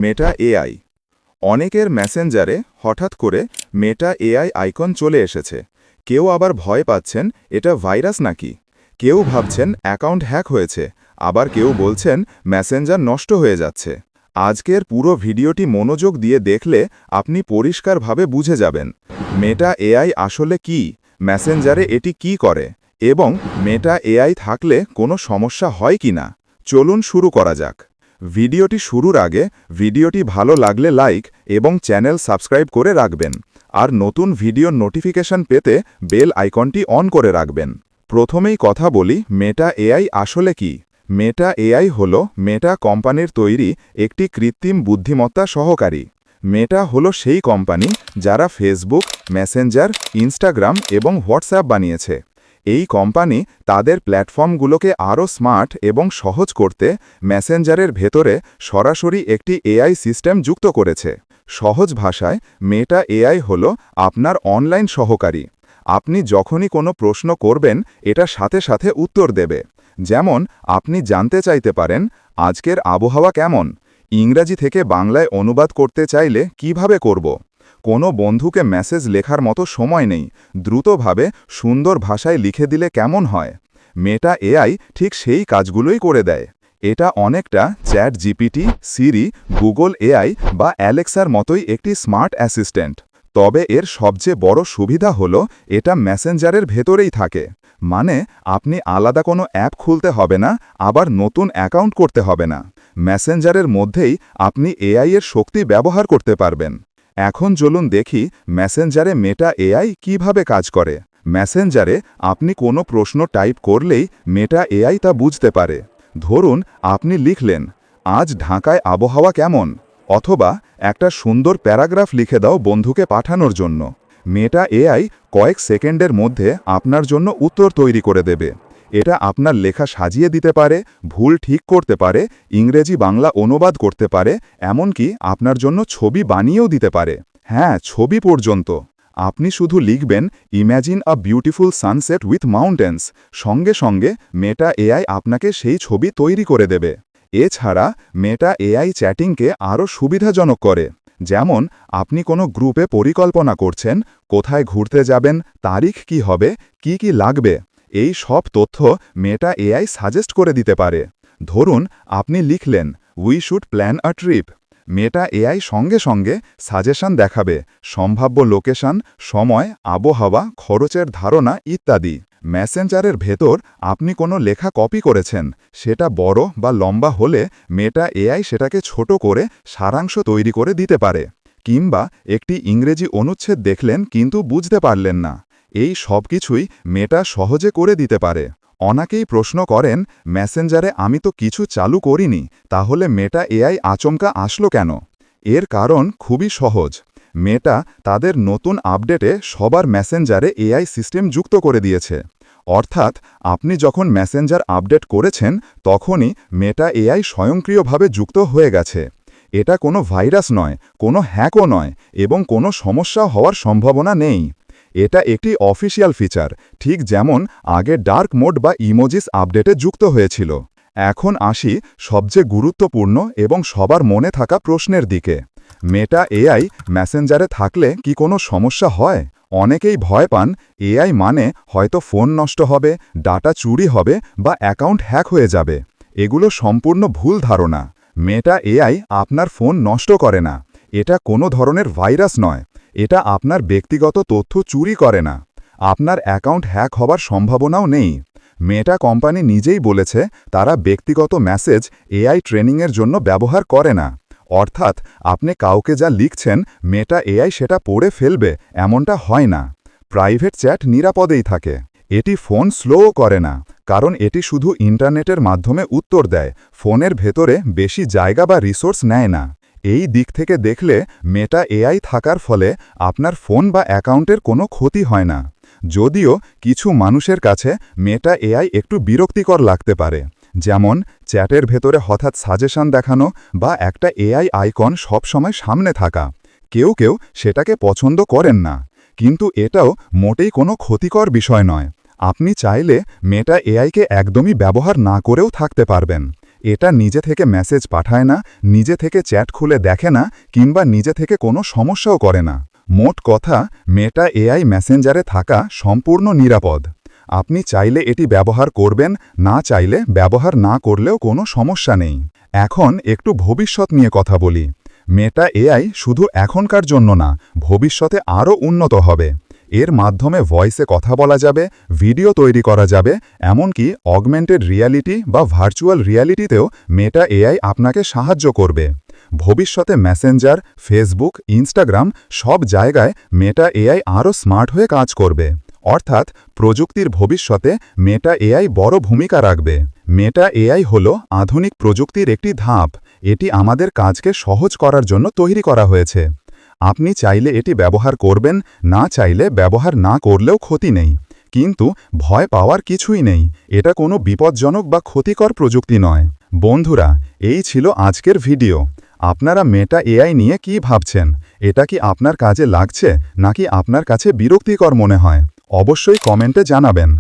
Meta AI. অনেকের মেসেঞ্জারে হঠাৎ করে মেটা এআই আইকন চলে এসেছে। কেউ আবার ভয় পাচ্ছেন এটা ভাইরাস নাকি, কেউ ভাবছেন অ্যাকাউন্ট হ্যাক হয়েছে, আবার কেউ বলছেন মেসেঞ্জার নষ্ট হয়ে যাচ্ছে। আজকের পুরো ভিডিওটি মনোযোগ দিয়ে দেখলে আপনি পরিষ্কারভাবে বুঝে যাবেন মেটা এআই আসলে কি, মেসেঞ্জারে এটি কি করে এবং মেটা এআই থাকলে কোনো সমস্যা হয় কিনা। চলুন শুরু করা যাক। ভিডিওটি শুরুর আগে ভিডিওটি ভালো লাগলে লাইক এবং চ্যানেল সাবস্ক্রাইব করে রাখবেন, আর নতুন ভিডিওর নোটিফিকেশন পেতে বেল আইকনটি অন করে রাখবেন। প্রথমেই কথা বলি মেটা এআই আসলে কি। মেটা এআই হল মেটা কোম্পানির তৈরি একটি কৃত্রিম বুদ্ধিমত্তা সহকারী। মেটা হল সেই কোম্পানি যারা ফেসবুক, মেসেঞ্জার, ইনস্টাগ্রাম এবং হোয়াটসঅ্যাপ বানিয়েছে। এই কোম্পানি তাদের প্ল্যাটফর্মগুলোকে আরও স্মার্ট এবং সহজ করতে মেসেঞ্জারের ভেতরে সরাসরি একটি এআই সিস্টেম যুক্ত করেছে। সহজ ভাষায় মেটা এআই হল আপনার অনলাইন সহকারী। আপনি যখনই কোনো প্রশ্ন করবেন এটা সাথে সাথে উত্তর দেবে। যেমন আপনি জানতে চাইতে পারেন আজকের আবহাওয়া কেমন, ইংরাজি থেকে বাংলায় অনুবাদ করতে চাইলে কিভাবে করব। কোনো বন্ধুকে মেসেজ লেখার মতো সময় নেই, দ্রুতভাবে সুন্দর ভাষায় লিখে দিলে কেমন হয়। মেটা এআই ঠিক সেই কাজগুলোই করে দেয়। এটা অনেকটা চ্যাট জিপিটি, সিরি, গুগল এআই বা অ্যালেক্সার মতোই একটি স্মার্ট অ্যাসিস্ট্যান্ট। তবে এর সবচেয়ে বড় সুবিধা হলো এটা মেসেঞ্জারের ভেতরেই থাকে। মানে আপনি আলাদা কোনো অ্যাপ খুলতে হবে না, আবার নতুন অ্যাকাউন্ট করতে হবে না। মেসেঞ্জারের মধ্যেই আপনি এআই এর শক্তি ব্যবহার করতে পারবেন। এখন চলুন দেখি মেসেঞ্জারে মেটা এআই কিভাবে কাজ করে। মেসেঞ্জারে আপনি কোনো প্রশ্ন টাইপ করলেই মেটা এআই তা বুঝতে পারে। ধরুন আপনি লিখলেন, আজ ঢাকায় আবহাওয়া কেমন, অথবা একটা সুন্দর প্যারাগ্রাফ লিখে দাও বন্ধুকে পাঠানোর জন্য। মেটা এআই কয়েক সেকেন্ডের মধ্যে আপনার জন্য উত্তর তৈরি করে দেবে। এটা আপনার লেখা সাজিয়ে দিতে পারে, ভুল ঠিক করতে পারে, ইংরেজি বাংলা অনুবাদ করতে পারে, এমনকি আপনার জন্য ছবি বানিয়েও দিতে পারে। হ্যাঁ, ছবি পর্যন্ত। আপনি শুধু লিখবেন imagine a beautiful sunset with mountains, সঙ্গে সঙ্গে মেটা এআই আপনাকে সেই ছবি তৈরি করে দেবে। এছাড়া মেটা এআই চ্যাটিংকে আরও সুবিধাজনক করে। যেমন আপনি কোনো গ্রুপে পরিকল্পনা করছেন, কোথায় ঘুরতে যাবেন, তারিখ কি হবে, কি কি লাগবে, এই সব তথ্য মেটা এআই সাজেস্ট করে দিতে পারে। ধরুন আপনি লিখলেন we should plan a trip. Meta AI সঙ্গে সঙ্গে সাজেশন দেখাবে, সম্ভাব্য লোকেশন, সময়, আবহাওয়া, খরচের ধারণা ইত্যাদি। মেসেঞ্জারের ভেতর আপনি কোনো লেখা কপি করেছেন, সেটা বড় বা লম্বা হলে মেটা এআই সেটাকে ছোট করে সারাংশ তৈরি করে দিতে পারে। কিংবা একটি ইংরেজি অনুচ্ছেদ দেখলেন কিন্তু বুঝতে পারলেন না, এই সব কিছুই মেটা সহজে করে দিতে পারে। অনেকেই প্রশ্ন করেন মেসেঞ্জারে আমি তো কিছু চালু করিনি, তাহলে মেটা এআই আচমকা আসলো কেন? এর কারণ খুবই সহজ। মেটা তাদের নতুন আপডেটে সবার মেসেঞ্জারে এআই সিস্টেম যুক্ত করে দিয়েছে। অর্থাৎ আপনি যখন মেসেঞ্জার আপডেট করেছেন তখনই মেটা এআই স্বয়ংক্রিয়ভাবে যুক্ত হয়ে গেছে। এটা কোনো ভাইরাস নয়, কোনো হ্যাকও নয়, এবং কোনো সমস্যা হওয়ার সম্ভাবনা নেই। এটা একটি অফিসিয়াল ফিচার, ঠিক যেমন আগে ডার্ক মোড বা ইমোজিস আপডেটে যুক্ত হয়েছিল। এখন আসি সবচেয়ে গুরুত্বপূর্ণ এবং সবার মনে থাকা প্রশ্নের দিকে। মেটা এআই মেসেঞ্জারে থাকলে কি কোনো সমস্যা হয়? অনেকেই ভয় পান এআই মানে হয়তো ফোন নষ্ট হবে, ডাটা চুরি হবে বা অ্যাকাউন্ট হ্যাক হয়ে যাবে। এগুলো সম্পূর্ণ ভুল ধারণা। মেটা এআই আপনার ফোন নষ্ট করে না, এটা কোনো ধরনের ভাইরাস নয়, এটা আপনার ব্যক্তিগত তথ্য চুরি করে না, আপনার অ্যাকাউন্ট হ্যাক হবার সম্ভাবনাও নেই। মেটা কোম্পানি নিজেই বলেছে তারা ব্যক্তিগত মেসেজ এআই ট্রেনিংয়ের জন্য ব্যবহার করে না। অর্থাৎ আপনি কাউকে যা লিখছেন মেটা এআই সেটা পড়ে ফেলবে এমনটা হয় না। প্রাইভেট চ্যাট নিরাপদেই থাকে। এটি ফোন স্লোও করে না, কারণ এটি শুধু ইন্টারনেটের মাধ্যমে উত্তর দেয়, ফোনের ভেতরে বেশি জায়গা বা রিসোর্স নেয় না। এই দিক থেকে দেখলে মেটা এআই থাকার ফলে আপনার ফোন বা অ্যাকাউন্টের কোনো ক্ষতি হয় না। যদিও কিছু মানুষের কাছে মেটা এআই একটু বিরক্তিকর লাগতে পারে, যেমন চ্যাটের ভেতরে হঠাৎ সাজেশন দেখানো বা একটা এআই আইকন সবসময় সামনে থাকা। কেউ কেউ সেটাকে পছন্দ করেন না, কিন্তু এটাও মোটেই কোনো ক্ষতিকর বিষয় নয়। আপনি চাইলে মেটা এআইকে একদমই ব্যবহার না করেও থাকতে পারবেন। এটা নিজে থেকে মেসেজ পাঠায় না, নিজে থেকে চ্যাট খুলে দেখে না, কিংবা নিজে থেকে কোনো সমস্যাও করে না। মোট কথা, মেটা এআই মেসেঞ্জারে থাকা সম্পূর্ণ নিরাপদ। আপনি চাইলে এটি ব্যবহার করবেন, না চাইলে ব্যবহার না করলেও কোনো সমস্যা নেই। এখন একটু ভবিষ্যৎ নিয়ে কথা বলি। মেটা এআই শুধু এখনকার জন্য না, ভবিষ্যতে আরও উন্নত হবে। এর মাধ্যমে ভয়েসে কথা বলা যাবে, ভিডিও তৈরি করা যাবে, এমনকি অগমেন্টেড রিয়ালিটি বা ভার্চুয়াল রিয়ালিটিতেও মেটা এআই আপনাকে সাহায্য করবে। ভবিষ্যতে মেসেঞ্জার, ফেসবুক, ইনস্টাগ্রাম সব জায়গায় মেটা এআই আরও স্মার্ট হয়ে কাজ করবে। অর্থাৎ প্রযুক্তির ভবিষ্যতে মেটা এআই বড় ভূমিকা রাখবে। মেটা এআই হল আধুনিক প্রযুক্তির একটি ধাপ। এটি আমাদের কাজকে সহজ করার জন্য তৈরি করা হয়েছে। আপনি চাইলে এটি ব্যবহার করবেন, না চাইলে ব্যবহার না করলেও ক্ষতি নেই। কিন্তু ভয় পাওয়ার কিছুই নেই, এটা কোনো বিপজ্জনক বা ক্ষতিকর প্রযুক্তি নয়। বন্ধুরা, এই ছিল আজকের ভিডিও। আপনারা মেটা এআই নিয়ে কি ভাবছেন? এটা কি আপনার কাজে লাগছে, নাকি আপনার কাছে বিরক্তিকর মনে হয়? অবশ্যই কমেন্টে জানাবেন।